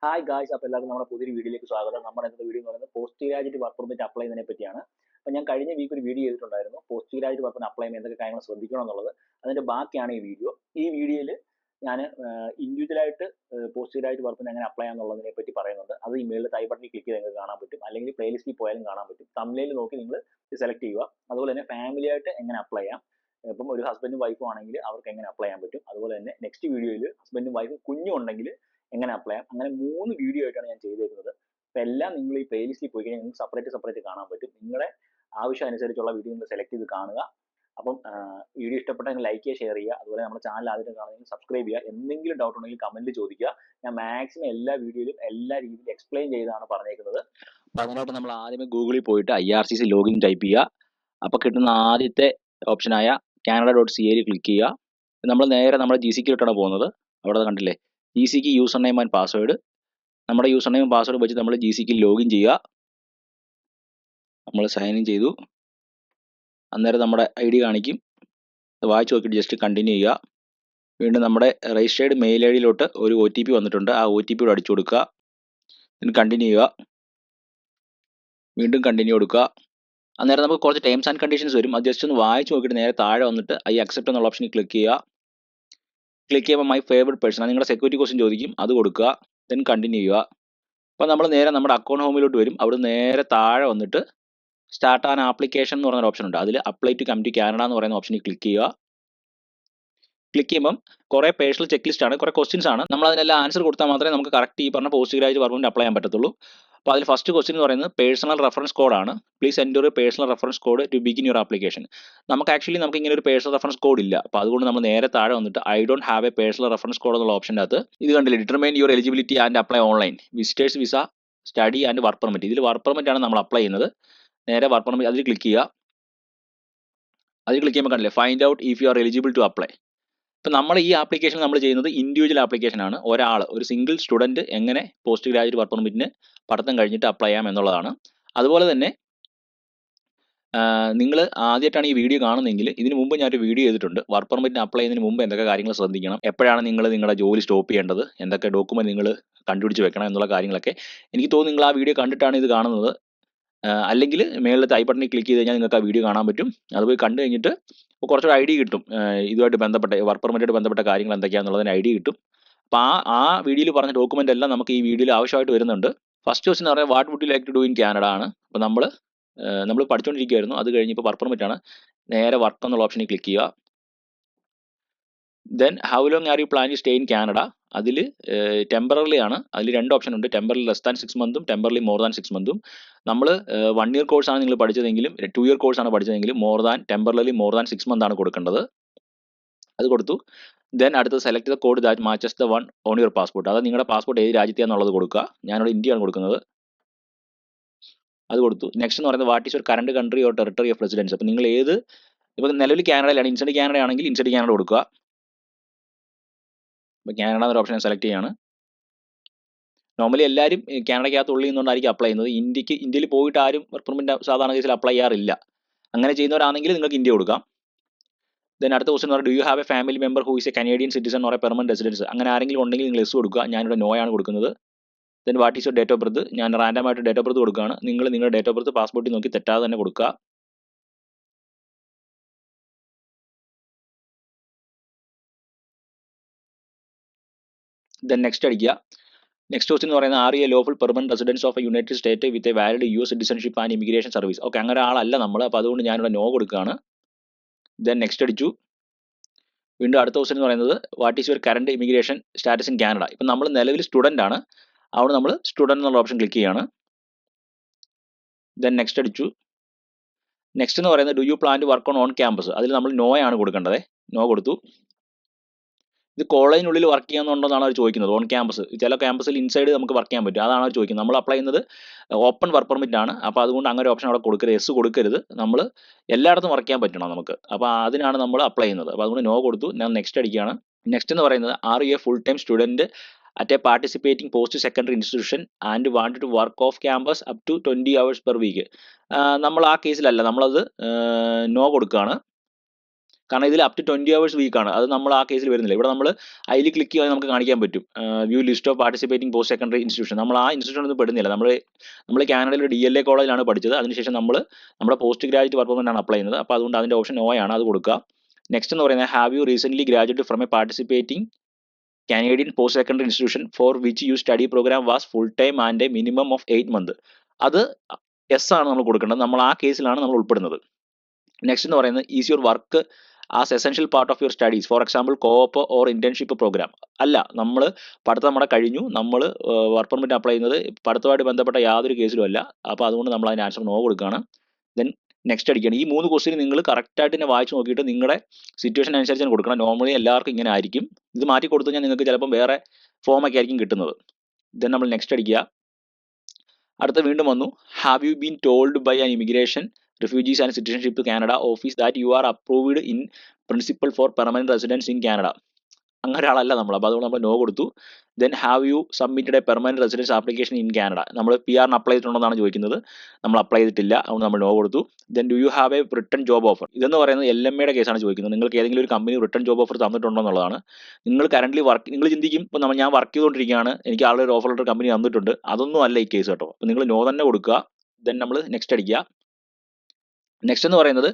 Hi guys, അപ്പോൾ എല്ലാവർക്കും നമ്മുടെ പുതിയൊരു വീഡിയോയിലേക്ക് സ്വാഗതം. നമ്മുടെ ഇന്നത്തെ വീഡിയോ എന്ന് പറയുന്നത് post graduate work permit apply ചെയ്യുന്നതിനെ പറ്റിയാണ്. അപ്പോൾ ഞാൻ കഴിഞ്ഞ വീക്ക് ഒരു വീഡിയോ ചെയ്തിട്ടുണ്ടായിരുന്നു, post graduate work permit apply ചെയ്യുമ്പോൾ എന്തൊക്കെ കാര്യങ്ങൾ ശ്രദ്ധിക്കണം എന്നുള്ളത്. അതിന്റെ ബാക്കിയാണ് ഈ വീഡിയോ. ഈ വീഡിയോയിൽ ഞാൻ ഇൻഡിവിജ്വലായിട്ട് പോസ്റ്റ് ഗ്രാജുവേറ്റ് വർക്ക് എങ്ങനെ അപ്ലൈ ചെയ്യാന്നുള്ളതിനെ പറ്റി പറയുന്നുണ്ട്. അത് ഈ മേളിൽ ഐ ബട്ടണിൽ ക്ലിക്ക് ചെയ്ത് നിങ്ങൾക്ക് കാണാൻ പറ്റും, അല്ലെങ്കിൽ പ്ലേലിസ്റ്റിൽ പോയാലും കാണാൻ പറ്റും. തമ്മിൽ നോക്കി നിങ്ങൾ സെലക്ട് ചെയ്യുക. അതുപോലെ തന്നെ ഫാമിലി ആയിട്ട് എങ്ങനെ അപ്ലൈ ചെയ്യാം, ഇപ്പം ഒരു ഹസ്ബൻഡും വൈഫും ആണെങ്കിൽ അവർക്ക് എങ്ങനെ അപ്ലൈ ചെയ്യാൻ പറ്റും. അതുപോലെ തന്നെ നെക്സ്റ്റ് വീഡിയോയിൽ ഹസ്ബൻഡും വൈഫും കുഞ്ഞും ഉണ്ടെങ്കിൽ എങ്ങനെ അപ്ലൈ ചെയ്യാം. അങ്ങനെ 3 വീഡിയോ ആയിട്ടാണ് ഞാൻ ചെയ്തേക്കുന്നത്. അപ്പോൾ എല്ലാം നിങ്ങൾ ഈ പ്ലേലിസ്റ്റിൽ പോയി കഴിഞ്ഞാൽ നിങ്ങൾക്ക് സെപ്പറേറ്റ് കാണാൻ പറ്റും. നിങ്ങളുടെ ആവശ്യം അനുസരിച്ചുള്ള വീഡിയോ നിങ്ങൾ സെലക്ട് ചെയ്ത് കാണുക. അപ്പം വീഡിയോ ഇഷ്ടപ്പെട്ടെങ്കിൽ ലൈക്ക് ചെയ്യുക, ഷെയർ ചെയ്യുക. അതുപോലെ നമ്മുടെ ചാനൽ ആദ്യം കാണുന്നെങ്കിൽ സബ്സ്ക്രൈബ് ചെയ്യുക. എന്തെങ്കിലും ഡൗട്ട് ഉണ്ടെങ്കിൽ കമന്റ് ചോദിക്കുക. ഞാൻ മാക്സിമം എല്ലാ വീഡിയോയിലും എല്ലാ രീതിയിലും എക്സ്പ്ലെയിൻ ചെയ്താണ് പറഞ്ഞേക്കുന്നത്. അപ്പോൾ അതിനായിട്ട് നമ്മൾ ആദ്യമേ ഗൂഗിളിൽ പോയിട്ട് IRCC ലോഗിൻ ടൈപ്പ് ചെയ്യുക. അപ്പോൾ കിട്ടുന്ന ആദ്യത്തെ ഓപ്ഷനായ Canada.ca ക്ലിക്ക് ചെയ്യുക. നമ്മൾ നേരെ നമ്മുടെ GCക്കിലോട്ടാണ് പോകുന്നത്. അവിടെ കണ്ടില്ലേ, GCക്ക് യൂസർ നെയിം ആൻഡ് പാസ്വേഡ്. നമ്മുടെ യൂസർ നെയിം പാസ്വേഡ് വെച്ച് നമ്മൾ GCക്ക് ലോഗിൻ ചെയ്യുക. നമ്മൾ സൈൻ ഇൻ ചെയ്തു. അന്നേരം നമ്മുടെ ID കാണിക്കും. വായിച്ച് നോക്കിയിട്ട് ജസ്റ്റ് കണ്ടിന്യൂ ചെയ്യുക. വീണ്ടും നമ്മുടെ രജിസ്റ്റേർഡ് മെയിൽ IDയിലോട്ട് ഒരു OTP വന്നിട്ടുണ്ട്. ആ OTP കൂടെ അടിച്ചു കൊടുക്കുക. പിന്നെ കണ്ടിന്യൂ ചെയ്യുക. വീണ്ടും കണ്ടിന്യൂ കൊടുക്കുക. അന്നേരം നമുക്ക് കുറച്ച് ടേംസ് ആൻഡ് കണ്ടീഷൻസ് വരും. അത് ജസ്റ്റ് ഒന്ന് വായിച്ച് നോക്കിയിട്ട് നേരെ താഴെ വന്നിട്ട് ഐ അക്സെപ്റ്റ് എന്നുള്ള ഓപ്ഷനിൽ ക്ലിക്ക് ചെയ്യുക. ക്ലിക്ക് ചെയ്യുമ്പോൾ മൈ ഫേവറേറ്റ് പേഴ്സൺ, നിങ്ങളുടെ സെക്യൂരിറ്റി ക്വസ്റ്റ്യൻ ചോദിക്കും, അത് കൊടുക്കുക. ദെൻ കണ്ടിന്യൂ ചെയ്യുക. അപ്പോൾ നമ്മൾ നേരെ നമ്മുടെ അക്കൗണ്ട് ഹോമിലോട്ട് വരും. അവിടെ നേരെ താഴെ വന്നിട്ട് സ്റ്റാർട്ട് ആൻ ആപ്ലിക്കേഷൻ എന്ന് പറയുന്ന ഓപ്ഷൻ ഉണ്ട്. അതിൽ apply to come to Canada എന്ന് പറയുന്ന ഓപ്ഷനിൽ ക്ലിക്ക് ചെയ്യുക. ക്ലിക്ക് ചെയ്യുമ്പം കുറേ പേഴ്സണൽ ചെക്ക് ലിസ്റ്റ് ആണ്, കുറേ ക്വസ്റ്റ്യൻസ് ആണ്. നമ്മൾ അതിനെല്ലാം ആൻസർ കൊടുത്താൽ മാത്രമേ നമുക്ക് കറക്റ്റ് ഈ പറഞ്ഞ post graduate work permit apply ചെയ്യാൻ പറ്റത്തുള്ളൂ. അപ്പോൾ അതിൽ ഫസ്റ്റ് ക്വസ്റ്റ്യൻ എന്ന് പറയുന്നത് പേഴ്സണൽ റെഫറൻസ് കോഡാണ്. Please enter personal reference code to begin your application. നമുക്ക് ഇങ്ങനെ ഒരു പേഴ്സണൽ റെഫറൻസ് കോഡ് ഇല്ല. അപ്പോൾ അതുകൊണ്ട് നമ്മൾ നേരെ താഴെ വന്നിട്ട് I don't have A personal reference code എന്നുള്ള ഓപ്ഷൻ്റെ അകത്ത് ഇത് കണ്ടില്ലേ, determine your eligibility and apply online visitors visa study and work permit. ഇതിൽ വർക്ക് പെർമിറ്റ് ആണ് നമ്മൾ അപ്ലൈ ചെയ്യുന്നത്. നേരെ വർക്ക് പെർമിറ്റ് അതിൽ ക്ലിക്ക് ചെയ്യുക. അതിൽ ക്ലിക്ക് ചെയ്യുമ്പോൾ കണ്ടില്ലേ, find out if you are eligible to apply. ഇപ്പം നമ്മൾ ഈ ആപ്ലിക്കേഷൻ നമ്മൾ ചെയ്യുന്നത് ഇൻഡിവിജ്വൽ ആപ്ലിക്കേഷൻ ആണ്. ഒരു സിംഗിൾ സ്റ്റുഡൻറ്റ് എങ്ങനെ പോസ്റ്റ് ഗ്രാജുവേറ്റ് വർക്ക് പെർമിറ്റിന് പഠിത്തം കഴിഞ്ഞിട്ട് അപ്ലൈ ചെയ്യാം എന്നുള്ളതാണ്. അതുപോലെ തന്നെ നിങ്ങൾ ആദ്യമായിട്ടാണ് ഈ വീഡിയോ കാണുന്നതെങ്കിൽ ഇതിന് മുമ്പ് ഞാനൊരു വീഡിയോ ചെയ്തിട്ടുണ്ട്. വർക്ക് പെർമിറ്റിന് അപ്ലൈ ചെയ്യുന്നതിന് മുമ്പ് എന്തൊക്കെ കാര്യങ്ങൾ ശ്രദ്ധിക്കണം, എപ്പോഴാണ് നിങ്ങൾ നിങ്ങളുടെ ജോലി സ്റ്റോപ്പ് ചെയ്യേണ്ടത്, എന്തൊക്കെ ഡോക്യുമെന്റ് നിങ്ങൾ കണ്ടുപിടിച്ച് വെക്കണം എന്നുള്ള കാര്യങ്ങളൊക്കെ. എനിക്ക് തോന്നുന്നു നിങ്ങൾ ആ വീഡിയോ കണ്ടിട്ടാണ് ഇത് കാണുന്നത്. അല്ലെങ്കിൽ മേളിലത്തെ ഐ ബട്ടണിൽ ക്ലിക്ക് ചെയ്ത് കഴിഞ്ഞാൽ നിങ്ങൾക്ക് ആ വീഡിയോ കാണാൻ പറ്റും. അത് പോയി കണ്ടു കഴിഞ്ഞിട്ട് കുറച്ചൊരു ഐഡിയ കിട്ടും, ഇതുമായിട്ട് ബന്ധപ്പെട്ട വർക്ക് പെർമിറ്റായിട്ട് ബന്ധപ്പെട്ട കാര്യങ്ങൾ എന്തൊക്കെയാണെന്നുള്ളതിന് ഐഡിയ കിട്ടും. അപ്പോൾ ആ വീഡിയോയിൽ പറഞ്ഞ ഡോക്യുമെന്റ് എല്ലാം നമുക്ക് ഈ വീഡിയോയിൽ ആവശ്യമായിട്ട് വരുന്നുണ്ട്. ഫസ്റ്റ് ക്വസ്റ്റ്യൻ എന്ന് പറയുന്നത് what would you like to do in Canada ആണ്. അപ്പോൾ നമ്മൾ പഠിച്ചുകൊണ്ടിരിക്കുകയായിരുന്നു, അത് കഴിഞ്ഞ് ഇപ്പോൾ വർക്ക് പെർമിറ്റ് ആണ്. നേരെ വർക്ക് എന്നുള്ള ഓപ്ഷനിൽ ക്ലിക്ക് ചെയ്യുക. Then how long are you plan to stay in Canada. അതിൽ ടെമ്പററി ആണ്. അതിൽ 2 ഓപ്ഷൻ ഉണ്ട്, ടെമ്പററി ലെസ് ദാൻ 6 മന്തും ടെമ്പററി മോർ ദാൻ 6 മന്തും. നമ്മൾ 1 ഇയർ കോഴ്സാണ് നിങ്ങൾ പഠിച്ചതെങ്കിലും 2 ഇയർ കോഴ്സാണ് പഠിച്ചതെങ്കിലും ടെമ്പററി മോർ ദാൻ 6 മന്ത് ആണ് കൊടുക്കേണ്ടത്. അത് കൊടുത്തു. ദെൻ അടുത്ത് select the code that matches the one on your passport. അത് നിങ്ങളുടെ പാസ്പോർട്ട് ഏത് രാജ്യത്തെയാണെന്നുള്ളത് കൊടുക്കുക. ഞാനിവിടെ ഇന്ത്യയാണ് കൊടുക്കുന്നത്, അത് കൊടുത്തു. നെക്സ്റ്റ് എന്ന് പറയുന്നത് what is your current country or territory of residence. അപ്പോൾ നിങ്ങൾ ഇപ്പോൾ നിലവിൽ കാനഡയിലാണ്, ഇൻസൈഡ് കാനഡ ആണെങ്കിൽ ഇൻസൈഡ് കാനഡ കൊടുക്കുക. ഇപ്പോൾ കാനഡ എന്നൊരു ഓപ്ഷൻ സെലക്ട് ചെയ്യാണ്. നോർമലി എല്ലാവരും കാനഡയ്ക്കകത്ത് ഉള്ളിൽ നിന്നുകൊണ്ടായിരിക്കും അപ്ലൈ ചെയ്യുന്നത്. ഇന്ത്യയിൽ പോയിട്ട് ആരും വർക്ക് പെർമിറ്റ് സാധാരണ കേസിൽ അപ്ലൈ ചെയ്യാറില്ല. അങ്ങനെ ചെയ്യുന്നവരാണെങ്കിൽ നിങ്ങൾക്ക് ഇന്ത്യ കൊടുക്കാം. ദെൻ അടുത്ത ക്വസ്റ്റൻ എന്ന് പറയുന്നത് do you have a family member who is a Canadian citizen or a permanent residence. അങ്ങനെ ആരെങ്കിലും ഉണ്ടെങ്കിൽ നിങ്ങൾ എസ് കൊടുക്കുക. ഞാനിവിടെ നോ ആണ് കൊടുക്കുന്നത്. Then what is your date of birth. ഞാൻ റാൻഡമായിട്ട് ഡേറ്റ് ഓഫ് ബർത്ത് കൊടുക്കുകയാണ്. നിങ്ങൾ നിങ്ങളുടെ ഡേറ്റ് ഓഫ് ബർത്ത് പാസ്പോർട്ടിൽ നോക്കി തെറ്റാതെ തന്നെ കൊടുക്കുക. ദെൻ നെക്സ്റ്റ് അടിക്കുക. നെക്സ്റ്റ് ക്വസ്റ്റൻ എന്ന് പറയുന്നത് are you a lawful permanent residence of a united state with a valid US citizenship and immigration service. Okay, അങ്ങനെ ആളല്ല നമ്മൾ. അപ്പോൾ അതുകൊണ്ട് ഞാനിവിടെ നോ കൊടുക്കുകയാണ്. ദെൻ നെക്സ്റ്റ് അടിച്ചു. വീണ്ടും അടുത്ത ക്വസ്റ്റൻ എന്ന് പറയുന്നത് what is your current immigration status in Canada. ഇപ്പം നമ്മൾ നിലവിൽ സ്റ്റുഡൻ്റ് ആണ്, അവിടെ നമ്മൾ സ്റ്റുഡൻറ് എന്നുള്ള ഓപ്ഷൻ ക്ലിക്ക് ചെയ്യാണ്. ദെൻ നെക്സ്റ്റ് അടിച്ചു. നെക്സ്റ്റ് എന്ന് പറയുന്നത് do you plan to work on campus. അതിൽ നമ്മൾ നോ ആണ് കൊടുക്കേണ്ടത്. നോ കൊടുത്തു. ഇത് കോളേജിനുള്ളിൽ വർക്ക് ചെയ്യാന്നുണ്ടെന്നാണ് അവർ ചോദിക്കുന്നത്. ഓൺ ക്യാമ്പസ്, ചില ക്യാമ്പസിൽ ഇൻസൈഡ് നമുക്ക് വർക്ക് ചെയ്യാൻ പറ്റും, അതാണ് അവർ ചോദിക്കുന്നത്. നമ്മൾ അപ്ലൈ ചെയ്യുന്നത് ഓപ്പൺ വർക്ക് പെർമിറ്റ് ആണ്. അപ്പോൾ അതുകൊണ്ട് അങ്ങനെ ഓപ്ഷൻ അവിടെ കൊടുക്കരുത്, എസ് കൊടുക്കരുത്. നമ്മൾ എല്ലായിടത്തും വർക്ക് ചെയ്യാൻ പറ്റണം നമുക്ക്. അപ്പോൾ അതിനാണ് നമ്മൾ അപ്ലൈ ചെയ്യുന്നത്. അപ്പോൾ അതുകൊണ്ട് നോ കൊടുത്തു. ഞാൻ നെക്സ്റ്റ് അടിക്കുകയാണ്. നെക്സ്റ്റ് എന്ന് പറയുന്നത് are you a full time student at a participating post secondary institution and want to work off campus up to 20 hours per week. നമ്മൾ ആ കേസിലല്ല, നമ്മളത് നോ കൊടുക്കുകയാണ്. കാരണം ഇതിൽ അപ് ടു 20 hours വീക്കാണ്. അത് നമ്മൾ ആ കേസിൽ വരുന്നില്ല. ഇവിടെ നമ്മൾ അതിൽ ക്ലിക്ക് ചെയ്യാൻ നമുക്ക് കാണിക്കാൻ പറ്റും view list of participating post secondary institution. നമ്മൾ ആ ഇൻസ്റ്റിറ്റ്യൂഷൻ ഒന്നും പെടുന്നില്ല. നമ്മൾ കാനഡയിൽ DLA കോളേജിലാണ് പഠിച്ചത്. അതിനുശേഷം നമ്മൾ നമ്മുടെ പോസ്റ്റ് ഗ്രാജുവേറ്റ് വർക്ക് പെർമിറ്റ് ആണ് അപ്ലൈ ചെയ്യുന്നത്. അപ്പോൾ അതുകൊണ്ട് അതിൻ്റെ ഓപ്ഷൻ നോ ആണ്, അത് കൊടുക്കുക. നെക്സ്റ്റ് എന്ന് പറയുന്നത് have U recently graduate from A participating Canadian post secondary institution for which you study program was full time and a minimum of 8 months. അത് yes ആണ് നമ്മൾ കൊടുക്കേണ്ടത്. നമ്മൾ ആ കേസിലാണ് നമ്മൾ ഉൾപ്പെടുന്നത്. നെക്സ്റ്റ് എന്ന് പറയുന്നത് is your work as essential part of your studies, for example coop or internship program. അല്ല, നമ്മൾ പഠിത്തം നമ്മുടെ കഴിഞ്ഞു, നമ്മൾ വർക്ക് പെർമിറ്റ് അപ്ലൈ ചെയ്യുന്നത് പഠിത്തമായിട്ട് ബന്ധപ്പെട്ട യാതൊരു കേസിലും അല്ല. അപ്പോൾ അതുകൊണ്ട് നമ്മൾ അതിന് ആൻസർ നോ കൊടുക്കുകയാണ്. ദെൻ നെക്സ്റ്റ് അടിക്കുകയാണ്. ഈ 3 ക്വസ്റ്റ്യൻ നിങ്ങൾ കറക്റ്റായിട്ട് തന്നെ വായിച്ച് നോക്കിയിട്ട് നിങ്ങളുടെ സിറ്റുവേഷൻ അനുസരിച്ച് കൊടുക്കണം. നോർമലി എല്ലാവർക്കും ഇങ്ങനെ ആയിരിക്കും. ഇത് മാറ്റി കൊടുത്തു കഴിഞ്ഞാൽ നിങ്ങൾക്ക് ചിലപ്പം വേറെ ഫോമൊക്കെ ആയിരിക്കും കിട്ടുന്നത്. ദെൻ നമ്മൾ നെക്സ്റ്റ് അടിക്കുക. അടുത്ത വീണ്ടും വന്നു, have you been told by an immigration refugees and citizenship Canada office that you are approved in principle for permanent residence in Canada. അങ്ങനെ ഒരാളല്ല നമ്മൾ, അപ്പോൾ അതുകൊണ്ട് നമ്മൾ നോ കൊടുത്തു. Then have you submitted a permanent residence application in Canada. നമ്മൾ PR apply ചെയ്തിട്ടുണ്ടെന്നാണ് ചോദിക്കുന്നത്. നമ്മൾ അപ്ലൈ ചെയ്തിട്ടില്ല, അതുകൊണ്ട് നമ്മൾ നോ കൊടുത്തു. Then do you have a written job offer. ഇതെന്ന് പറയുന്നത് LMA കേസാണ് ചോദിക്കുന്നത്. നിങ്ങൾക്ക് ഏതെങ്കിലും ഒരു കമ്പനി റിട്ടൺ ജോബ് ഓഫർ തന്നിട്ടുണ്ടോ എന്നുള്ളതാണ്. നിങ്ങൾ കറന്റ് വർക്ക്, നിങ്ങൾ ചിന്തിക്കും ഇപ്പോൾ ഞാൻ വർക്ക് ചെയ്തുകൊണ്ടിരിക്കുകയാണ്, എനിക്ക് ആളുടെ ഒരു ഓഫർ ലെറ്റർ കമ്പനി തന്നിട്ടുണ്ട്. അതൊന്നും അല്ല ഈ കേസ് കേട്ടോ. അപ്പോൾ നിങ്ങൾ നോ തന്നെ കൊടുക്കുക. ദെൻ നമ്മൾ നെക്സ്റ്റ് അടിക്കുക. നെക്സ്റ്റ് എന്ന് പറയുന്നത്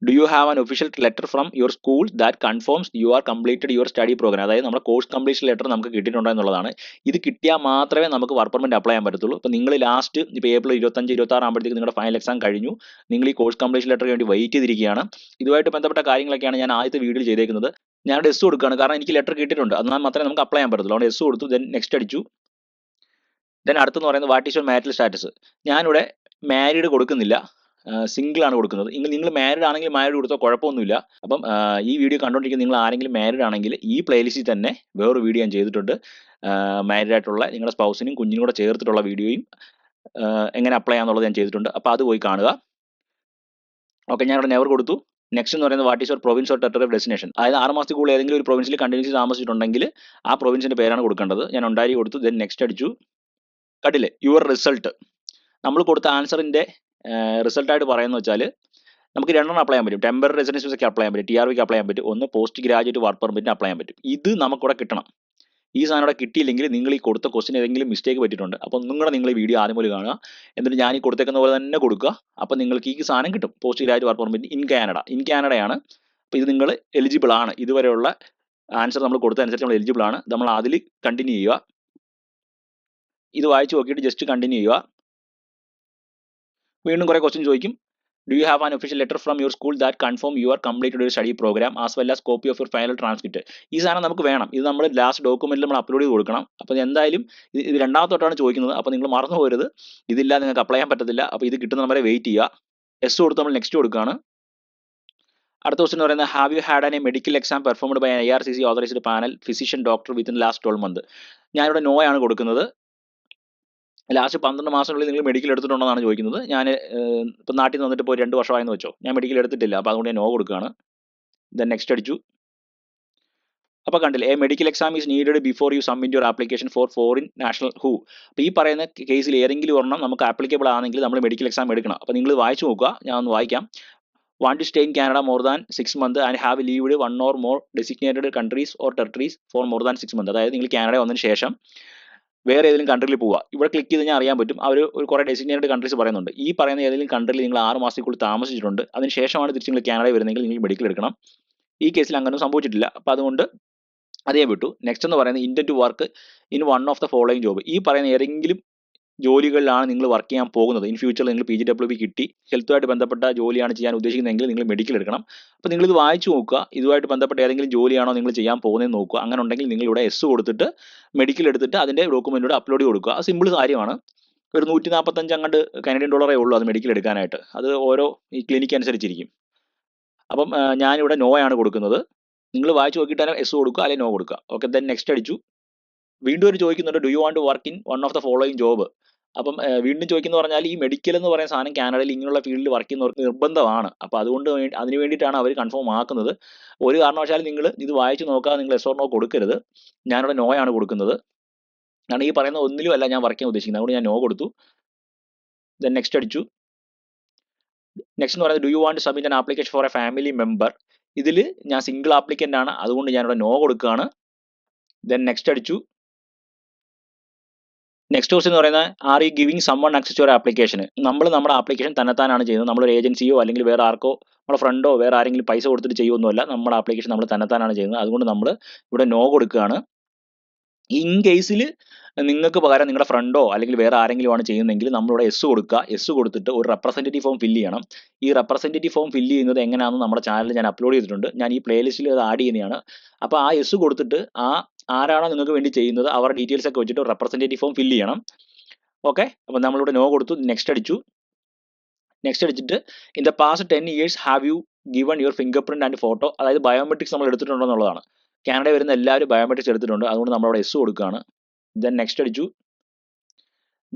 do you have an official letter from your school that confirms you are completed your study program. അതായത് നമ്മുടെ കോഴ്സ് കംപ്ലീഷൻ ലെറ്റർ നമുക്ക് കിട്ടിയിട്ടുണ്ടോ എന്നുള്ളതാണ്. ഇത് കിട്ടിയാൽ മാത്രമേ നമുക്ക് വർക്ക് പെർമിറ്റ് അപ്ലൈ ചെയ്യാൻ പറ്റത്തുള്ളൂ. ഇപ്പോൾ നിങ്ങൾ ലാസ്റ്റ് ഇപ്പോൾ ഏപ്രിൽ 25-26 ആകുമ്പോഴത്തേക്ക് നിങ്ങളുടെ ഫൈനൽ എക്സാം കഴിഞ്ഞു, നിങ്ങൾ ഈ കോഴ്സ് കംപ്ലീഷൻ ലെറ്ററിന് വേണ്ടി വെയിറ്റ് ചെയ്തിരിക്കുകയാണ്. ഇതുമായിട്ട് ബന്ധപ്പെട്ട കാര്യങ്ങളൊക്കെയാണ് ഞാൻ ആദ്യത്തെ വീഡിയോയിൽ ചെയ്തേക്കുന്നത്. ഞാൻ എസ് കൊടുക്കുകയാണ്, കാരണം എനിക്ക് ലെറ്റർ കിട്ടിയിട്ടുണ്ട്, എന്നാൽ മാത്രമേ നമുക്ക് അപ്ലൈ ചെയ്യാൻ പറ്റത്തുള്ളൂ. അതുകൊണ്ട് എസ് കൊടുത്തു. ദെൻ നെക്സ്റ്റ് അടിച്ചു. ദെൻ അടുത്തെന്ന് പറയുന്നത് what is your marital status. ഞാനിവിടെ മാരീഡ് കൊടുക്കുന്നില്ല, സിംഗിൾ ആണ് കൊടുക്കുന്നത്. നിങ്ങൾ മാരീഡ് ആണെങ്കിൽ മാരീഡ് കൊടുത്താൽ കുഴപ്പമൊന്നുമില്ല. അപ്പം ഈ വീഡിയോ കണ്ടുകൊണ്ടിരിക്കുന്ന നിങ്ങൾ ആരെങ്കിലും മാരീഡ് ആണെങ്കിൽ ഈ പ്ലേലിസ്റ്റിൽ തന്നെ വേറൊരു വീഡിയോ ഞാൻ ചെയ്തിട്ടുണ്ട്. മാരീഡ് ആയിട്ടുള്ള നിങ്ങളുടെ സ്പൗസിനും കുഞ്ഞിനും കൂടെ ചേർത്തിട്ടുള്ള വീഡിയോയും എങ്ങനെ അപ്ലൈ ചെയ്യാന്നുള്ളത് ഞാൻ ചെയ്തിട്ടുണ്ട്. അപ്പോൾ അത് പോയി കാണുക. ഓക്കെ, ഞാനിവിടെ നെവർ കൊടുത്തു. നെക്സ്റ്റ് എന്ന് പറയുന്നത് what is your province or territory of destination. അതായത് 6 മാസത്തിൽ കൂടുതൽ ഏതെങ്കിലും ഒരു പ്രൊവിൻസിൽ കണ്ടിന്യൂസ് താമസിച്ചിട്ടുണ്ടെങ്കിൽ ആ പ്രൊവിൻസിന്റെ പേരാണ് കൊടുക്കേണ്ടത്. ഞാൻ ഒണ്ടാരി കൊടുത്തു. ദെൻ നെക്സ്റ്റ് അടിച്ചു. കണ്ടില്ലേ യുവർ റിസൾട്ട്. നമ്മൾ കൊടുത്ത ആൻസറിന്റെ റിസൾട്ടായിട്ട് പറയുന്നത് വെച്ചാൽ നമുക്ക് 2 അപ്ലൈ ചെയ്യാൻ പറ്റും. ടെമ്പററി റെസിഡൻസ് വിസയ്ക്ക് അപ്ലൈ ചെയ്യാൻ പറ്റും, TRVക്ക് അപ്ലൈ ചെയ്യാൻ പറ്റും. ഒന്ന് പോസ്റ്റ് ഗ്രാജുവേറ്റ് വർക്ക് പെർമിറ്റിന് അപ്ലൈ ചെയ്യാൻ പറ്റും. ഇത് നമുക്കിവിടെ കിട്ടണം. ഈ സാധനം ഇവിടെ കിട്ടിയില്ലെങ്കിൽ നിങ്ങൾ ഈ കൊടുത്ത ക്വസ്റ്റിന് ഏതെങ്കിലും മിസ്റ്റേക്ക് പറ്റിയിട്ടുണ്ട്. അപ്പോൾ നിങ്ങൾ ഈ വീഡിയോ ആദ്യം പോലെ കാണുക, എന്നിട്ട് ഞാൻ ഈ കൊടുത്തേക്കുന്ന പോലെ തന്നെ കൊടുക്കുക. അപ്പോൾ നിങ്ങൾക്ക് ഈ സാധനം കിട്ടും, post graduate work permit in കാനഡയാണ്. അപ്പോൾ ഇത് നിങ്ങൾ എലിജിബിൾ ആണ്. ഇതുവരെയുള്ള ആൻസർ നമ്മൾ കൊടുത്തതനുസരിച്ച് നമ്മൾ എലിജിബിൾ ആണ്. നമ്മൾ അതിൽ കണ്ടിന്യൂ ചെയ്യുക. ഇത് വായിച്ച് നോക്കിയിട്ട് ജസ്റ്റ് കണ്ടിന്യൂ ചെയ്യുക. വീണ്ടും കുറേ ക്വസ്റ്റ്യൻ ചോദിക്കും. Do you have an official letter from your school that confirm you are completed your study program as well as copy of your final transcript. ഈ സാധനം നമുക്ക് വേണം. ഇത് നമ്മൾ ലാസ്റ്റ് ഡോക്യുമെന്റിൽ നമ്മൾ അപ്ലോഡ് ചെയ്ത് കൊടുക്കണം. അപ്പോൾ എന്തായാലും ഇത് രണ്ടാമത്തോട്ടാണ് ചോദിക്കുന്നത്. അപ്പോൾ നിങ്ങൾ മറന്നു പോകരുത്, ഇതില്ലാതെ നിങ്ങൾക്ക് അപ്ലൈ ചെയ്യാൻ പറ്റത്തില്ല. അപ്പോൾ ഇത് കിട്ടുന്ന വരെ വെയിറ്റ് ചെയ്യുക. എസ് കൊടുത്ത് നമ്മൾ നെക്സ്റ്റ് കൊടുക്കുകയാണ്. അടുത്ത ക്വസ്റ്റ്യൻ എന്ന് പറയുന്നത് have you had a medical exam performed by IRCC authorized panel physician doctor within last 12 months. ഞാനിവിടെ നോ ആണ് കൊടുക്കുന്നത്. ലാസ്റ്റ് 12 മാസത്തിനുള്ളിൽ നിങ്ങൾ മെഡിക്കൽ എടുത്തിട്ടുണ്ടെന്നാണ് ചോദിക്കുന്നത്. ഞാൻ ഇപ്പം നാട്ടിൽ നിന്ന് വന്നിട്ട് ഇപ്പോൾ 2 വർഷമായെന്ന് വെച്ചോ, ഞാൻ മെഡിക്കൽ എടുത്തിട്ടില്ല. അപ്പോൾ അതുകൊണ്ട് ഞാൻ നോ കൊടുക്കുകയാണ്. ദെൻ നെക്സ്റ്റ് അടിച്ചു. അപ്പോൾ കണ്ടില്ലേ, A medical exam is needed before you submit your application for foreign national who. അപ്പോൾ ഈ പറയുന്ന കേസിൽ ഏതെങ്കിലും ഒരെണ്ണം നമുക്ക് ആപ്ലിക്കബിൾ ആണെങ്കിൽ നമ്മൾ മെഡിക്കൽ എക്സാം എടുക്കണം. അപ്പോൾ നിങ്ങൾ വായിച്ചു നോക്കുക, ഞാൻ ഒന്ന് വായിക്കാം. Want to stay in Canada more than 6 months and have lived 1 or more designated countries or territories for more than 6 months. അതായത് നിങ്ങൾ കാനഡ വന്നതിന് ശേഷം വേറെ ഏതെങ്കിലും കൺട്രിയിൽ പോവുക. ഇവിടെ ക്ലിക്ക് ചെയ്ത് കഴിഞ്ഞാൽ അറിയാൻ പറ്റും, അവർ ഒരു കുറേ ഡെസിഗ്നേറ്റഡ് കൺട്രീസ് പറയുന്നുണ്ട്. ഈ പറയുന്ന ഏതെങ്കിലും കൺട്രിയിൽ നിങ്ങൾ 6 മാസത്തിൽ താമസിച്ചിട്ടുണ്ട്, അതിന് ശേഷമാണ് തിരിച്ച് നിങ്ങൾ കാനഡ വരുന്നതെങ്കിൽ നിങ്ങൾ മെഡിക്കൽ എടുക്കണം. ഈ കേസിൽ അങ്ങനെ സംഭവിച്ചിട്ടില്ല. അപ്പോൾ അതുകൊണ്ട് അതേ വിട്ടു. നെക്സ്റ്റ് എന്ന് പറയുന്നത് intent to work in one of the following job. ഈ പറയുന്ന ഏതെങ്കിലും ജോലികളിലാണ് നിങ്ങൾ വർക്ക് ചെയ്യാൻ പോകുന്നത്. ഇൻ ഫ്യൂച്ചറിൽ നിങ്ങൾ PGWP കിട്ടി ഹെൽത്തുമായിട്ട് ബന്ധപ്പെട്ട ജോലിയാണ് ചെയ്യാൻ ഉദ്ദേശിക്കുന്നതെങ്കിൽ നിങ്ങൾ മെഡിക്കൽ എടുക്കണം. അപ്പോൾ നിങ്ങളിത് വായിച്ചു നോക്കുക, ഇതുമായിട്ട് ബന്ധപ്പെട്ട ഏതെങ്കിലും ജോലിയാണോ നിങ്ങൾ ചെയ്യാൻ പോകുന്നതെന്ന് നോക്കുക. അങ്ങനെ ഉണ്ടെങ്കിൽ നിങ്ങൾ ഇവിടെ എസ് കൊടുത്തിട്ട് മെഡിക്കൽ എടുത്തിട്ട് അതിൻ്റെ ഡോക്യുമെൻറ്റോട് അപ്ലോഡ് ചെയ്ത് കൊടുക്കുക. അത് സിമ്പിൾ കാര്യമാണ്. ഒരു 145 അങ്ങോട്ട് കനഡിയൻ ഡോളറേ ഉള്ളൂ അത് മെഡിക്കൽ എടുക്കാനായിട്ട്. അത് ഓരോ ഈ ക്ലിനിക്ക് അനുസരിച്ചിരിക്കും. അപ്പം ഞാനിവിടെ നോ ആണ് കൊടുക്കുന്നത്. നിങ്ങൾ വായിച്ചു നോക്കിയിട്ട് തന്നെ എസ് കൊടുക്കുക, അല്ലെങ്കിൽ നോ കൊടുക്കുക. ഓക്കെ, ദെൻ നെക്സ്റ്റ് അടിച്ചു. വീണ്ടും ഒരു ചോദിക്കുന്നുണ്ട്, do you want to work in one of the following job. അപ്പം വീണ്ടും ചോദിക്കുന്ന പറഞ്ഞാൽ ഈ മെഡിക്കൽ എന്ന് പറയുന്ന സാധനം കാനഡയിൽ ഇങ്ങനെയുള്ള ഫീൽഡിൽ വർക്ക് ചെയ്യുന്നവർക്ക് നിർബന്ധമാണ്. അപ്പോൾ അതുകൊണ്ട് അതിന് വേണ്ടിയിട്ടാണ് അവർ കൺഫേം ആക്കുന്നത്. ഒരു കാരണവശാലും നിങ്ങൾ ഇത് വായിച്ച് നോക്കാതെ നിങ്ങൾ എസ് ഓർ നോ കൊടുക്കരുത്. ഞാനിവിടെ നോ ആണ് കൊടുക്കുന്നത്. കാരണം ഈ പറയുന്ന ഒന്നിലും അല്ല ഞാൻ വർക്ക് ചെയ്യാൻ ഉദ്ദേശിക്കുന്നത്. അതുകൊണ്ട് ഞാൻ നോ കൊടുത്തു. ദെൻ നെക്സ്റ്റ് അടിച്ചു. നെക്സ്റ്റ് എന്ന് പറയുന്നത് do you want submit an application for a family member ഇതിൽ ഞാൻ സിംഗിൾ ആപ്ലിക്കൻ്റ് ആണ്, അതുകൊണ്ട് ഞാനിവിടെ നോ കൊടുക്കുകയാണ്. ദെൻ നെക്സ്റ്റ് അടിച്ചു. നെക്സ്റ്റ് ക്വസ്റ്റ്യൻ എന്ന് പറയുന്നത് are you giving someone access your application. നമ്മൾ നമ്മുടെ ആപ്ലിക്കേഷൻ തന്നെത്താനാണ് ചെയ്യുന്നത്. നമ്മളൊരു ഏജൻസിയോ അല്ലെങ്കിൽ വേറെ ആർക്കോ നമ്മുടെ ഫ്രണ്ടോ വേറെ ആരെങ്കിലും പൈസ കൊടുത്തിട്ട് ചെയ്യുമൊന്നുമല്ല. നമ്മുടെ ആപ്ലിക്കേഷൻ നമ്മൾ തന്നെത്താനാണ് ചെയ്യുന്നത്. അതുകൊണ്ട് നമ്മൾ ഇവിടെ നോ കൊടുക്കുകയാണ്. ഇൻ കേസിൽ നിങ്ങൾക്ക് പകരം നിങ്ങളുടെ ഫ്രണ്ടോ അല്ലെങ്കിൽ വേറെ ആരെങ്കിലും ആണ് ചെയ്യുന്നതെങ്കിൽ നമ്മളിവിടെ എസ് കൊടുക്കുക. എസ് കൊടുത്തിട്ട് ഒരു റെപ്രസെൻറ്റേറ്റീവ് ഫോം ഫില്ല് ചെയ്യണം. ഈ റെപ്രസെൻറ്റേറ്റീവ് ഫോം ഫില്ല് ചെയ്യുന്നത് എങ്ങനെയാണെന്ന് നമ്മുടെ ചാനലിൽ ഞാൻ അപ്ലോഡ് ചെയ്തിട്ടുണ്ട്. ഞാൻ ഈ പ്ലേലിസ്റ്റിൽ അത് ആഡ് ചെയ്യുന്നതാണ്. അപ്പോൾ ആ എസ് കൊടുത്തിട്ട് ആരാണോ നിങ്ങൾക്ക് വേണ്ടി ചെയ്യുന്നത് അവരുടെ ഡീറ്റെയിൽസ് ഒക്കെ വെച്ചിട്ട് റെപ്രസെൻറ്റേറ്റീവ് ഫോം ഫില്ല് ചെയ്യണം. ഓക്കെ, അപ്പോൾ നമ്മളിവിടെ നോ കൊടുത്തു. നെക്സ്റ്റ് അടിച്ചു. നെക്സ്റ്റ് അടിച്ചിട്ട് in the past 10 years have you given your finger print and photo, അതായത് ബയോമെട്രിക്സ് നമ്മൾ എടുത്തിട്ടുണ്ടോ എന്നുള്ളതാണ്. കാനഡയിൽ വരുന്ന എല്ലാവരും ബയോമെട്രിക്സ് എടുത്തിട്ടുണ്ട്, അതുകൊണ്ട് നമ്മളവിടെ എസ് കൊടുക്കുകയാണ്. ദെൻ നെക്സ്റ്റ് അടിച്ചു.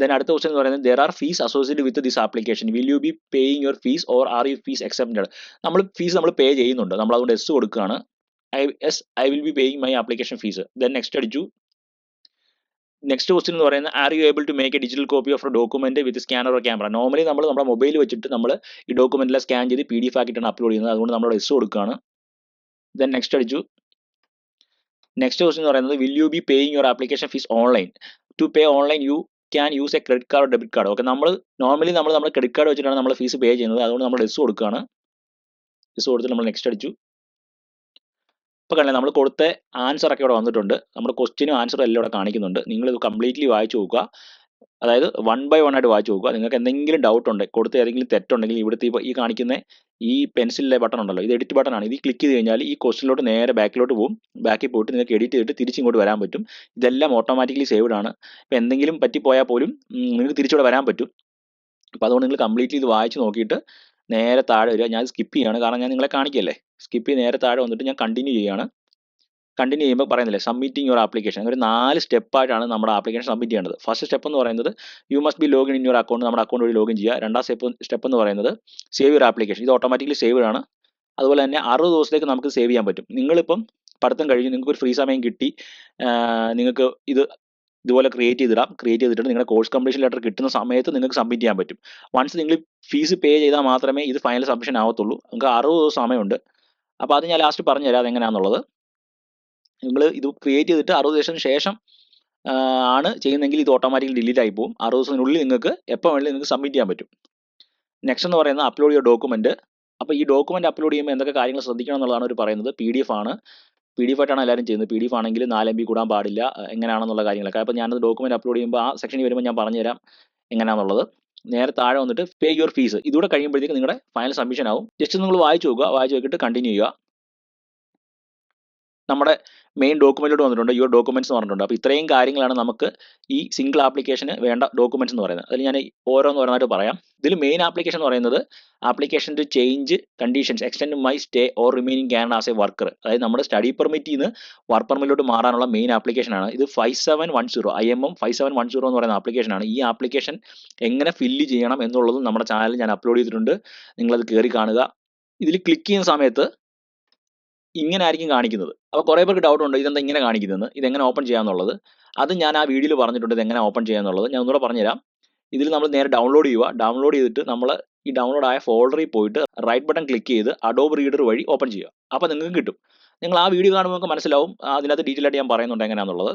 ദെൻ അടുത്ത ക്വസ്റ്റൻ എന്ന് പറയുന്നത് there are fees associated with this application, will you be paying your fees or are you fees exempted. നമ്മൾ പേ ചെയ്യുന്നുണ്ട്, നമ്മൾ അതുകൊണ്ട് എസ് കൊടുക്കുകയാണ്. I will be paying my application fees. Then next അടിച്ചു. Next question എന്ന് പറയുന്നത് are you able to make a digital copy of document with scanner or camera. Normally നമ്മൾ നമ്മുടെ മൊബൈൽ വെച്ചിട്ട് നമ്മൾ ഈ ഡോക്യുമെന്റിലെ സ്കാൻ ചെയ്ത് PDF ആക്കിയിട്ടാണ് അപ്ലോഡ് ചെയ്യുന്നത്, അതുകൊണ്ട് നമ്മൾ എസ് കൊടുക്കുകയാണ്. ദെൻ നെക്സ്റ്റ് അടിച്ചു. നെക്സ്റ്റ് ക്വസ്റ്റ്യൻ എന്ന് പറയുന്നത് will you be paying your application fees online. To pay online you can use a credit card debit card. Okay, normally നമ്മൾ ക്രെഡിറ്റ് കാർഡ് വെച്ചിട്ടാണ് നമ്മൾ ഫീസ് പേ ചെയ്യുന്നത്, അതുകൊണ്ട് നമ്മൾ എസ് കൊടുക്കുകയാണ്. എസ് കൊടുത്തിട്ട് നമ്മൾ നെക്സ്റ്റ് അടിച്ചു. ഇപ്പോൾ കണ്ടില്ലേ, നമ്മൾ കൊടുത്ത ആൻസർ ഒക്കെ ഇവിടെ വന്നിട്ടുണ്ട്. നമ്മുടെ ക്വസ്റ്റ്യനും ആൻസറും എല്ലാം ഇവിടെ കാണിക്കുന്നുണ്ട്. നിങ്ങളിത് കംപ്ലീറ്റ്ലി വായിച്ചു നോക്കുക, അതായത് 1 by 1 ആയിട്ട് വായിച്ചു നോക്കുക. നിങ്ങൾക്ക് എന്തെങ്കിലും ഡൗട്ട് ഉണ്ട്, കൊടുത്ത ഏതെങ്കിലും തെറ്റുണ്ടെങ്കിൽ ഇവിടുത്തെ ഈ കാണിക്കുന്ന ഈ പെൻസിലിലെ ബട്ടൺ ഉണ്ടല്ലോ, ഇത് എഡിറ്റ് ബട്ടൺ ആണ്. ഇത് ക്ലിക്ക് ചെയ്ത് കഴിഞ്ഞാൽ ഈ ക്വസ്റ്റിലോട്ട് നേരെ ബാക്കിലോട്ട് പോകും. ബാക്കിൽ പോയിട്ട് നിങ്ങൾക്ക് എഡിറ്റ് ചെയ്തിട്ട് തിരിച്ചിങ്ങോട്ട് വരാൻ പറ്റും. ഇതെല്ലാം ഓട്ടോമാറ്റിക്കലി സേവ്ഡ് ആണ്. ഇപ്പോൾ എന്തെങ്കിലും പറ്റിപ്പോയാൽ പോലും നിങ്ങൾക്ക് തിരിച്ചിവിടെ വരാൻ പറ്റും. അപ്പോൾ അതുകൊണ്ട് നിങ്ങൾ കംപ്ലീറ്റ്ലി ഇത് വായിച്ച് നോക്കിയിട്ട് നേരെ താഴെ വരിക. ഞാൻ സ്കിപ്പ് ചെയ്യുകയാണ്, കാരണം ഞാൻ നിങ്ങളെ കാണിക്കല്ലേ. സ്കിപ്പ് ചെയ്ത് നേരെ താഴെ വന്നിട്ട് ഞാൻ കണ്ടിന്യൂ ചെയ്യുകയാണ്. കണ്ടിന്യൂ ചെയ്യുമ്പോൾ പറയുന്നില്ലേ സബ്മിറ്റിംഗ് യുവർ ആപ്ലിക്കേഷൻ. ഒരു 4 സ്റ്റെപ്പായിട്ടാണ് നമ്മുടെ ആപ്ലിക്കേഷൻ സബ്മിറ്റ് ചെയ്യേണ്ടത്. ഫസ്റ്റ് സ്റ്റെപ്പ് എന്ന് പറയുന്നത് you must be login in your account, നമ്മുടെ അക്കൗണ്ട് വഴി ലോഗിൻ ചെയ്യുക. രണ്ടാം സ്റ്റെപ്പ് എന്ന് പറയുന്നത് സേവ് യുവർ ആപ്ലിക്കേഷൻ. ഇത് ഓട്ടോമാറ്റിക്കലി സേവ്ഡ് ആണ്. അതുപോലെ തന്നെ 60 ദിവസത്തേക്ക് നമുക്ക് സേവ് ചെയ്യാൻ പറ്റും. നിങ്ങളിപ്പം പഠിത്തം കഴിഞ്ഞ് നിങ്ങൾക്ക് ഒരു ഫ്രീ സമയം കിട്ടി, നിങ്ങൾക്ക് ഇതുപോലെ ക്രിയേറ്റ് ചെയ്തിട്ട് നിങ്ങളുടെ കോഴ്സ് കംപ്ലീഷൻ ലെറ്റർ കിട്ടുന്ന സമയത്ത് നിങ്ങൾക്ക് സബ്മിറ്റ് ചെയ്യാൻ പറ്റും. വൺസ് നിങ്ങൾ ഫീസ് പേ ചെയ്താൽ മാത്രമേ ഇത് ഫൈനൽ സബ്മിഷൻ ആവത്തുള്ളൂ. നിങ്ങൾക്ക് 60 ദിവസം സമയമുണ്ട്. അപ്പോൾ അത് ഞാൻ ലാസ്റ്റ് പറഞ്ഞുതരാം അതെങ്ങനെയാണെന്നുള്ളത്. നിങ്ങൾ ഇത് ക്രിയേറ്റ് ചെയ്തിട്ട് 60 ദിവസത്തിന് ശേഷം ആണ് ചെയ്യുന്നതെങ്കിൽ ഇത് ഓട്ടോമാറ്റിക്കലി ഡിലീറ്റ് ആയി പോകും. 60 ദിവസത്തിനുള്ളിൽ നിങ്ങൾക്ക് എപ്പോൾ വേണമെങ്കിലും നിങ്ങൾക്ക് സബ്മിറ്റ് ചെയ്യാൻ പറ്റും. നെക്സ്റ്റ് എന്ന് പറയുന്നത് അപ്ലോഡ് യുവർ ഡോക്യുമെന്റ്. അപ്പോൾ ഈ ഡോക്യുമെന്റ് അപ്ലോഡ് ചെയ്യുമ്പോൾ എന്തൊക്കെ കാര്യങ്ങൾ ശ്രദ്ധിക്കണം എന്നുള്ളതാണ് അവർ പറയുന്നത്. PDF ആണ്, PDF ആയിട്ടാണ് എല്ലാവരും ചെയ്യുന്നത്. PDF ആണെങ്കിൽ 4 MB കൂടാൻ പാടില്ല, എങ്ങനെയാണെന്നുള്ള കാര്യങ്ങളൊക്കെ. അപ്പോൾ ഞാനത് ഡോക്യുമെന്റ് അപ്ലോഡ് ചെയ്യുമ്പോൾ ആ സെക്ഷനിൽ വരുമ്പോൾ ഞാൻ പറഞ്ഞുതരാം എങ്ങനെയാണെന്നുള്ളത്. നേരെ താഴെ വന്നിട്ട് പേ യുവർ ഫീസ്. ഇതൂടെ കഴിയുമ്പോഴത്തേക്ക് നിങ്ങളുടെ ഫൈനൽ സബ്മിഷൻ ആവും. ജസ്റ്റ് നിങ്ങൾ വായിച്ചു നോക്കുക, വായിച്ചു നോക്കിയിട്ട് കണ്ടിന്യൂ ചെയ്യുക. നമ്മുടെ മെയിൻ ഡോക്യുമെന്റിലോട്ട് വന്നിട്ടുണ്ട്, യുവർ ഡോക്യുമെന്റ്സ് എന്ന് പറഞ്ഞിട്ടുണ്ട്. അപ്പോൾ ഇത്രയും കാര്യങ്ങളാണ് നമുക്ക് ഈ സിംഗിൾ ആപ്ലിക്കേഷന് വേണ്ട ഡോക്യുമെന്റ്സ് എന്ന് പറയുന്നത്. അതിൽ ഞാൻ ഓരോന്നായിട്ട് പറയാം. ഇതിൽ മെയിൻ ആപ്ലിക്കേഷൻ എന്ന് പറയുന്നത് application to change conditions extend my stay or remaining Canada as a worker. അതായത് നമ്മുടെ സ്റ്റഡി പെർമിറ്റിൽ നിന്ന് വർക്ക് പെർമിറ്റിലോട്ട് മാറാനുള്ള മെയിൻ ആപ്ലിക്കേഷനാണ് ഇത്. 5710 IMM 5710 എന്ന് പറയുന്ന ആപ്ലിക്കേഷനാണ്. ഈ ആപ്ലിക്കേഷൻ എങ്ങനെ ഫില്ല് ചെയ്യണം എന്നുള്ളതും നമ്മുടെ ചാനലിൽ ഞാൻ അപ്ലോഡ് ചെയ്തിട്ടുണ്ട്. നിങ്ങളത് കയറി കാണുക. ഇതിൽ ക്ലിക്ക് ചെയ്യുന്ന സമയത്ത് ഇങ്ങനെ ആയിരിക്കും കാണിക്കുന്നത്. അപ്പോൾ കുറേ പേർക്ക് ഡൗട്ട് ഉണ്ട്, ഇതെന്താ ഇങ്ങനെ കാണിക്കുന്നതെന്ന്, ഇതെങ്ങനെ ഓപ്പൺ ചെയ്യാമെന്നുള്ളത്. അത് ഞാൻ ആ വീഡിയോയിൽ പറഞ്ഞിട്ടുണ്ട്, ഇതെങ്ങനെ ഓപ്പൺ ചെയ്യാമെന്നുള്ളത്. ഞാൻ ഒന്നുകൂടെ പറഞ്ഞുതരാം. ഇതിൽ നമ്മൾ നേരെ ഡൗൺലോഡ് ചെയ്യുക. ഡൗൺലോഡ് ചെയ്തിട്ട് നമ്മൾ ഈ ഡൗൺലോഡ് ആയ ഫോൾഡറിൽ പോയിട്ട് റൈറ്റ് ബട്ടൺ ക്ലിക്ക് ചെയ്ത് അഡോബ് റീഡർ വഴി ഓപ്പൺ ചെയ്യുക. അപ്പോൾ നിങ്ങൾക്ക് കിട്ടും. നിങ്ങൾ ആ വീഡിയോ കാണുമ്പോൾ നിങ്ങൾക്ക് മനസ്സിലാവും, അതിനകത്ത് ഡീറ്റെയിൽ ആയിട്ട് ഞാൻ പറയുന്നുണ്ട് എങ്ങനെയാണെന്നുള്ളത്.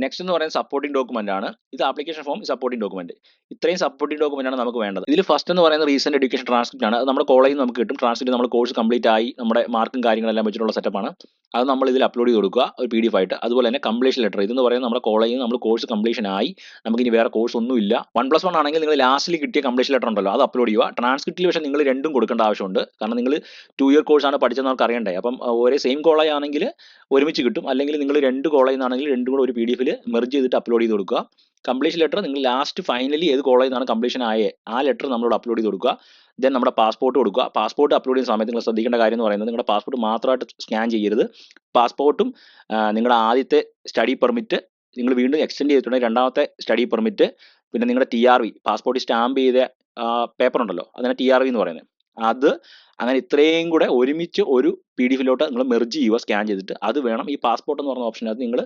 നെക്സ്റ്റ് എന്ന് പറയുന്നത് സപ്പോർട്ടിംഗ് ഡോക്യുമെന്റ് ആണ്. ഇത് ആപ്ലിക്കേഷൻ ഫോം, സപ്പോർട്ടിംഗ് ഡോക്യുമെന്റ്. ഇത്രയും സപ്പോർട്ടിംഗ് ഡോക്യുമെന്റ് ആണ് നമുക്ക് വേണ്ടത്. ഇതിൽ ഫസ്റ്റ് എന്ന് പറയുന്നത് റീസെന്റ് എഡ്യൂക്കേഷൻ ട്രാൻസ്ക്രിപ്റ്റ് ആണ്. അത് നമ്മുടെ കോളേജിൽ നമുക്ക് കിട്ടും. ട്രാൻസ്ക്രിപ്റ്റ് നമ്മൾ കോഴ്സ് കംപ്ലീറ്റ് ആയി നമ്മുടെ മാർക്കും കാര്യങ്ങളെല്ലാം വെച്ചിട്ടുള്ള സെറ്റപ്പാണ്. അത് നമ്മൾ ഇതിൽ അപ്ലോഡ് ചെയ്ത് കൊടുക്കുക ഒരു PDF ആയിട്ട്. അതുപോലെ തന്നെ കംപ്ലീഷൻ ലെറ്റർ. ഇതെന്ന് പറയുന്നത് നമ്മുടെ കോളേജിൽ നമ്മൾ കോഴ്സ് കംപ്ലീഷൻ ആയി, നമുക്കിനി വേറെ കോഴ്സ് ഒന്നുമില്ല. 1+1 ആണെങ്കിൽ നിങ്ങൾ ലാസ്റ്റിൽ കിട്ടിയ കംപ്ലീഷൻ ലെറ്റർ ഉണ്ടല്ലോ, അത് അപ്ലോഡ് ചെയ്യുക. ട്രാൻസ്ക്രിപ്റ്റിൽ പക്ഷേ നിങ്ങൾ രണ്ടും കൊടുക്കേണ്ട ആവശ്യമുണ്ട്. കാരണം നിങ്ങൾ 2 ഇയർ കോഴ്സാണ് പഠിച്ചതെന്ന് നമുക്ക് അറിയണ്ടേ. അപ്പം ഒരേ സെയിം കോളേജ് ആണെങ്കിൽ ഒരുമിച്ച് കിട്ടും. അല്ലെങ്കിൽ നിങ്ങൾ 2 കോളേജിൽ നിന്നാണെങ്കിൽ രണ്ടും കൂടെ ഒരു PDF മെർജ് ചെയ്തിട്ട് അപ്ലോഡ് ചെയ്ത് കൊടുക്കുക. കംപ്ലീഷൻ ലെറ്റർ നിങ്ങൾ ലാസ്റ്റ് ഫൈനലി ഏത് കോളേജിൽ നിന്നാണ് കംപ്ലീഷൻ ആയേ ആ ലെറ്റർ നമ്മളോട് അപ്ലോഡ് ചെയ്ത് കൊടുക്കുക. ദെൻ നമ്മുടെ പാസ്പോർട്ട് കൊടുക്കുക. പാസ്പോർട്ട് അപ്ലോഡ് ചെയ്യുന്ന സമയത്ത് നിങ്ങൾ ശ്രദ്ധിക്കേണ്ട കാര്യം എന്ന് പറയുന്നത് നിങ്ങളുടെ പാസ്പോർട്ട് മാത്രമായിട്ട് സ്കാൻ ചെയ്യരുത്. പാസ്പോർട്ടും നിങ്ങളുടെ ആദ്യത്തെ സ്റ്റഡി പെർമിറ്റ് നിങ്ങൾ വീണ്ടും എക്സ്റ്റെൻഡ് ചെയ്തിട്ടുണ്ടെങ്കിൽ രണ്ടാമത്തെ സ്റ്റഡി പെർമിറ്റ്, പിന്നെ നിങ്ങളുടെ TRV പാസ്പോർട്ട് സ്റ്റാമ്പ് ചെയ്ത പേപ്പർ ഉണ്ടല്ലോ, അതിനെ TRV എന്ന് പറയുന്നത്, അത് അങ്ങനെ ഇത്രയും കൂടെ ഒരുമിച്ച് ഒരു PDF നിങ്ങൾ മെർജ് ചെയ്യുക സ്കാൻ ചെയ്തിട്ട്. അത് വേണം ഈ പാസ്പോർട്ട് എന്ന് പറഞ്ഞ ഓപ്ഷനകത്ത് നിങ്ങൾ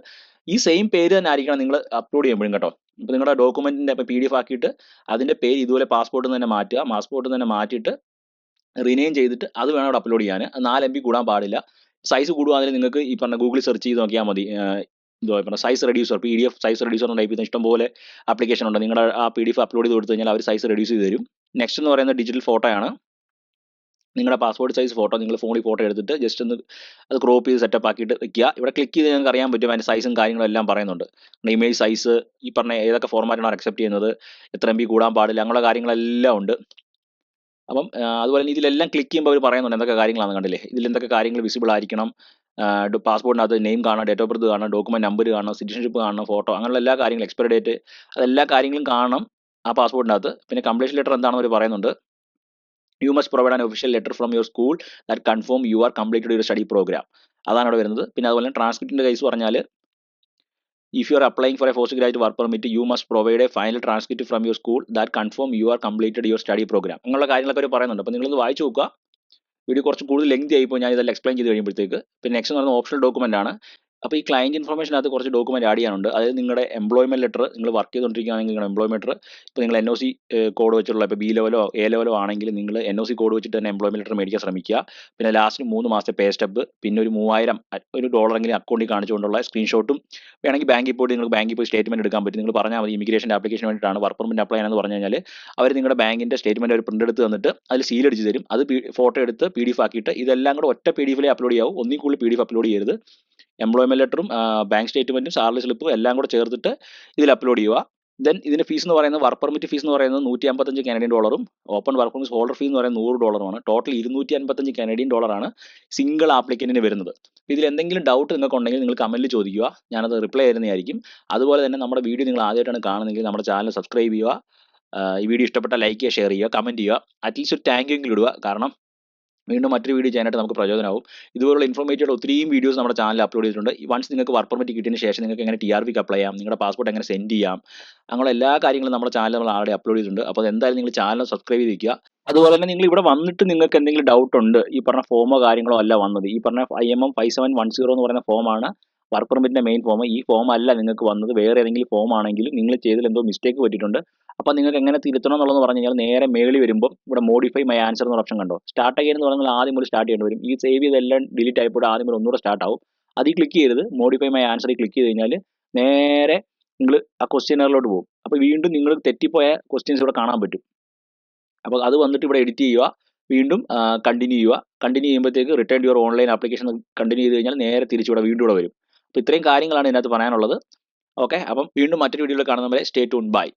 ഈ സെയിം പേര് തന്നെ ആയിരിക്കണം നിങ്ങൾ അപ്ലോഡ് ചെയ്യുമ്പോഴും കേട്ടോ. ഇപ്പോൾ നിങ്ങളുടെ ഡോക്യുമെന്റിന്റെ PDF ആക്കിയിട്ട് അതിന്റെ പേര് ഇതുപോലെ പാസ്പോർട്ട് തന്നെ മാറ്റുക. പാസ്പോർട്ട് തന്നെ മാറ്റിയിട്ട് റീനെയിം ചെയ്തിട്ട് അത് വേണം അവിടെ അപ്ലോഡ് ചെയ്യാൻ. 4 MB കൂടാൻ പാടില്ല. സൈസ് കൂടുവാണെങ്കിൽ നിങ്ങൾക്ക് ഈ പറഞ്ഞ ഗൂഗിളിൽ സെർച്ച് ചെയ്ത് നോക്കിയാൽ മതി. എന്തുവാ പറഞ്ഞ size reducer, PDF size reducer എന്ന് ടൈപ്പ് ചെയ്യുന്ന ഇഷ്ടംപോലെ ആപ്ലിക്കേഷൻ ഉണ്ട്. നിങ്ങളുടെ ആ PDF അപ്ലോഡ് ചെയ്ത് കൊടുത്തു കഴിഞ്ഞാൽ അവർ സൈസ് റെഡ്യൂസ് ചെയ്ത് തരും. നെക്സ്റ്റ് എന്ന് പറയുന്നത് ഡിജിറ്റൽ ഫോട്ടോ ആണ്. നിങ്ങളുടെ പാസ്പോർട്ട് സൈസ് ഫോട്ടോ നിങ്ങൾ ഫോണിൽ ഫോട്ടോ എടുത്തിട്ട് ജസ്റ്റ് ഒന്ന് അത് ക്രോപ്പ് ചെയ്ത് സെറ്റപ്പ് ആക്കിയിട്ട് വെക്കുക. ഇവിടെ ക്ലിക്ക് ചെയ്ത് നിങ്ങൾക്ക് അറിയാൻ പറ്റും അതിൻ്റെ സൈസും കാര്യങ്ങളും എല്ലാം പറയുന്നുണ്ട്. ഇമേജ് സൈസ്, ഈ പറഞ്ഞ ഏതൊക്കെ ഫോർമാറ്റാണ് അക്സെപ്റ്റ് ചെയ്യുന്നത്, എത്ര MB കൂടാൻ പാടില്ല, അങ്ങനെയുള്ള കാര്യങ്ങളെല്ലാം ഉണ്ട്. അപ്പം അതുപോലെ തന്നെ ഇതിലെല്ലാം ക്ലിക്ക് ചെയ്യുമ്പോൾ അവർ പറയുന്നുണ്ട് എന്തൊക്കെ കാര്യങ്ങളാണെന്ന് കണ്ടില്ലേ. ഇതിൽ എന്തൊക്കെ കാര്യങ്ങൾ വിസിബിൾ ആയിരിക്കണം, പാസ്പോർട്ടിനകത്ത് നെയിം കാണണം, ഡേറ്റ് ഓഫ് ബർത്ത് കാണണം, ഡോക്യുമെന്റ് നമ്പർ കാണണം, സിറ്റിസൺഷിപ്പ് കാണണം, ഫോട്ടോ, അങ്ങനെയുള്ള എല്ലാ കാര്യങ്ങളും, എക്സ്പയറി ഡേറ്റ്, അതെല്ലാ കാര്യങ്ങളും കാണണം ആ പാസ്പോർട്ടിനകത്ത്. പിന്നെ കംപ്ലീഷൻ ലെറ്റർ എന്താണെന്ന് അവർ പറയുന്നുണ്ട്. You must provide an official letter from your school that confirm you are completed your study program. അതാണ് അവിടെ വരുന്നത്. പിന്നെ അതുപോലെ തന്നെ ട്രാൻസ്ക്രിപ്റ്റിൻ്റെ കേസ് പറഞ്ഞാൽ if you are applying for a postgraduate work permit, you must provide a final transcript from your school that confirm you are completed your study program. അങ്ങനെയുള്ള കാര്യങ്ങളൊക്കെ അവർ പറയുന്നുണ്ട്. അപ്പോൾ നിങ്ങളൊന്ന് വായിച്ച് നോക്കുക. വീഡിയോ കുറച്ച് കൂടുതൽ ലെങ്തി ആയിപ്പോൾ ഞാൻ ഇതെല്ലാം എക്സ്പ്ലെയിൻ ചെയ്ത് കഴിയുമ്പോഴത്തേക്ക്. പിന്നെ നെക്സ്റ്റ് എന്ന് പറയുന്നത് ഓപ്ഷണൽ ഡോക്യുമെൻ്റ് ആണ്. അപ്പോൾ ഈ ക്ലയൻറ്റ് ഇൻഫർമേഷനകത്ത് കുറച്ച് ഡോക്യുമെൻറ്റ് ആഡ് ചെയ്യാനുണ്ട്. അതായത് നിങ്ങളുടെ എംപ്ലോയ്മെൻറ്റ് ലെറ്റർ, നിങ്ങൾ വർക്ക് ചെയ്തുകൊണ്ടിരിക്കുകയാണെങ്കിൽ നിങ്ങളുടെ എംപ്ലോയ്മെൻറ്റ് ലെറ്റർ, ഇപ്പോൾ നിങ്ങൾ NOC കോഡ് വെച്ചിട്ടുള്ള ഇപ്പോൾ B ലെവലോ A ലെവലോ ആണെങ്കിൽ നിങ്ങൾ NOC കോഡ് വെച്ചിട്ട് തന്നെ എംപ്ലോയ്മെൻറ്റ് ലെറ്റർ മേടിക്കാൻ ശ്രമിക്കുക. പിന്നെ ലാസ്റ്റ് 3 മാസത്തെ പേ സ്റ്റെപ്പ്, പിന്നെ ഒരു $3000 അക്കൗണ്ടിൽ കാണിച്ചുകൊണ്ടുള്ള സ്ക്രീൻഷോട്ടും, വേണമെങ്കിൽ ബാങ്കിൽ പോയിട്ട് നിങ്ങൾക്ക് ബാങ്കിൽ പോയി സ്റ്റേറ്റ്മെൻറ്റ് എടുക്കാൻ പറ്റും. നിങ്ങൾ പറഞ്ഞാൽ മതി ഇമിഗ്രേഷൻ്റെ ആപ്ലിക്കേഷൻ വേണ്ടിയിട്ടാണ് വർക്ക് പെർമിറ്റ് അപ്ലൈ ചെയ്യാനെന്ന് പറഞ്ഞു കഴിഞ്ഞാൽ അവർ നിങ്ങളുടെ ബാങ്കിൻ്റെ സ്റ്റേറ്റ്മെൻറ്റ് ഒരു പ്രിൻ്റ് എടുത്ത് തന്നിട്ട് അതിൽ സീൽ അടിച്ച് തരും. അത് ഫോട്ടോ എടുത്ത് PDF ആക്കിയിട്ട് ഇതെല്ലാം കൂടെ ഒറ്റ PDF അപ്ലോഡ് ചെയ്യാവും. ഒന്നിൽ കൂടുതൽ PDF അപ്ലോഡ് ചെയ്യരുത്. എംപ്ലോയ്മെൻറ്റ് ലെറ്ററും ബാങ്ക് സ്റ്റേറ്റ്മെൻറ്റും സാലറി സ്ലിപ്പും എല്ലാം കൂടെ ചേർത്തിട്ട് ഇതിൽ അപ്ലോഡ് ചെയ്യുക. ദെൻ ഇതിൻ്റെ ഫീസ് എന്ന് പറയുന്നത് വർക്ക് പെർമിറ്റ് ഫീസ് എന്ന് പറയുന്നത് $155, ഓപ്പൺ വർക്ക് പെർമിറ്റ് ഹോൾഡർ ഫീ എന്ന് പറയുന്നത് $100. ടോട്ടൽ $255 സിംഗിൾ ആപ്ലിക്കൻറ്റിന് വരുന്നത്. ഇതിൽ എന്തെങ്കിലും ഡൗട്ട് നിങ്ങൾക്ക് ഉണ്ടെങ്കിൽ നിങ്ങൾ കമൻറ്റിൽ ചോദിക്കുക, ഞാനത് റിപ്ലൈ തരുന്നതായിരിക്കും. അതുപോലെ തന്നെ നമ്മുടെ വീഡിയോ നിങ്ങൾ ആദ്യമായിട്ടാണ് കാണുന്നതെങ്കിൽ നമ്മുടെ ചാനൽ സബ്സ്ക്രൈബ് ചെയ്യുക. ഈ വീഡിയോ ഇഷ്ടപ്പെട്ടാൽ ലൈക്ക് ചെയ്യുക, ഷെയർ ചെയ്യുക, കമൻറ്റ് ചെയ്യുക, അറ്റ്ലീസ്റ്റ് ഒരു താങ്ക് യു എങ്കിലും ഇടുക. കാരണം വീണ്ടും മറ്റൊരു വീഡിയോ ചെയ്യാനായിട്ട് നമുക്ക് പ്രചോദനമാവും. ഇതുപോലുള്ള ഇൻഫോർമേറ്റീവ് ഒത്തിരിയും വീഡിയോസ് നമ്മുടെ ചാനലിൽ അപ്ലോഡ് ചെയ്തിട്ടുണ്ട്. വൺസ് നിങ്ങൾക്ക് വർക്ക് പെർമിറ്റ് കിട്ടിയതിന് ശേഷം നിങ്ങൾക്ക് എങ്ങനെ TRVക്ക് അപ്ലൈ ചെയ്യാം, നിങ്ങളുടെ പാസ്പോർട്ട് എങ്ങനെ സെൻഡ് ചെയ്യാം, അങ്ങനെ എല്ലാ കാര്യങ്ങളും നമ്മുടെ ചാനൽ നമ്മൾ ആൾറെഡി അപ്ലോഡ് ചെയ്തിട്ടുണ്ട്. അപ്പോൾ എന്തായാലും നിങ്ങൾ ചാനൽ സബ്സ്ക്രൈബ് ചെയ്ത് വയ്ക്കുക. അതുപോലെ തന്നെ നിങ്ങൾ ഇവിടെ വന്നിട്ട് നിങ്ങൾക്ക് എന്തെങ്കിലും ഡൗട്ട് ഉണ്ട്, ഈ പറഞ്ഞ ഫോമോ കാര്യങ്ങളോ അല്ല വന്നത്, ഈ പറഞ്ഞ IMM 5710 എന്ന് പറയുന്ന ഫോമാണ് വർക്ക് പെർമിറ്റിൻ്റെ മെയിൻ ഫോം. ഈ ഫോം അല്ല നിങ്ങൾക്ക് വന്നത്, വേറെ ഏതെങ്കിലും ഫോം ആണെങ്കിലും നിങ്ങൾ ചെയ്തതിൽ എന്തോ മിസ്റ്റേക്ക് പറ്റിയിട്ടുണ്ട്. അപ്പോൾ നിങ്ങൾക്ക് എങ്ങനെ തിരുത്തണം എന്നുള്ളത് പറഞ്ഞു കഴിഞ്ഞാൽ നേരെ മേളിൽ വരുമ്പോൾ ഇവിടെ മോഡിഫൈ മൈ ആൻസർ എന്ന ഓപ്ഷൻ കണ്ടോ, സ്റ്റാർട്ട് അഗൈൻ എന്ന് പറഞ്ഞാൽ ആദ്യം മുതൽ സ്റ്റാർട്ട് ചെയ്യേണ്ടി വരും. ഈ സേവ് ചെയ്തെല്ലാം ഡിലീറ്റ് ആയപ്പോൾ ആദ്യം മുതൽ ഒന്നുകൂടെ സ്റ്റാർട്ട് ആവും. അതിൽ ക്ലിക്ക് ചെയ്തത് മോഡിഫൈ മൈ ആൻസറിൽ ക്ലിക്ക് ചെയ്ത് കഴിഞ്ഞാൽ നേരെ നിങ്ങൾ ആ ക്വസ്റ്റ്യനറിലോട്ട് പോകും. അപ്പോൾ വീണ്ടും നിങ്ങൾ തെറ്റിപ്പോയ ക്വസ്റ്റ്യൻസ് ഇവിടെ കാണാൻ പറ്റും. അപ്പോൾ അത് വന്നിട്ട് ഇവിടെ എഡിറ്റ് ചെയ്യുക, വീണ്ടും കണ്ടിന്യൂ ചെയ്യുക. കണ്ടിന്യൂ ചെയ്യുമ്പോഴത്തേക്ക് return your online application continue ചെയ്ത് കഴിഞ്ഞാൽ നേരെ തിരിച്ചിവിടെ വീണ്ടും ഇവിടെ വരും. അപ്പോൾ ഇത്രയും കാര്യങ്ങളാണ് ഇതിനകത്ത് പറയാനുള്ളത്. ഓക്കെ, അപ്പം വീണ്ടും മറ്റൊരു വീഡിയോയിൽ കാണുന്ന പോലെ സ്റ്റേ ട്യൂൺ, ബൈ.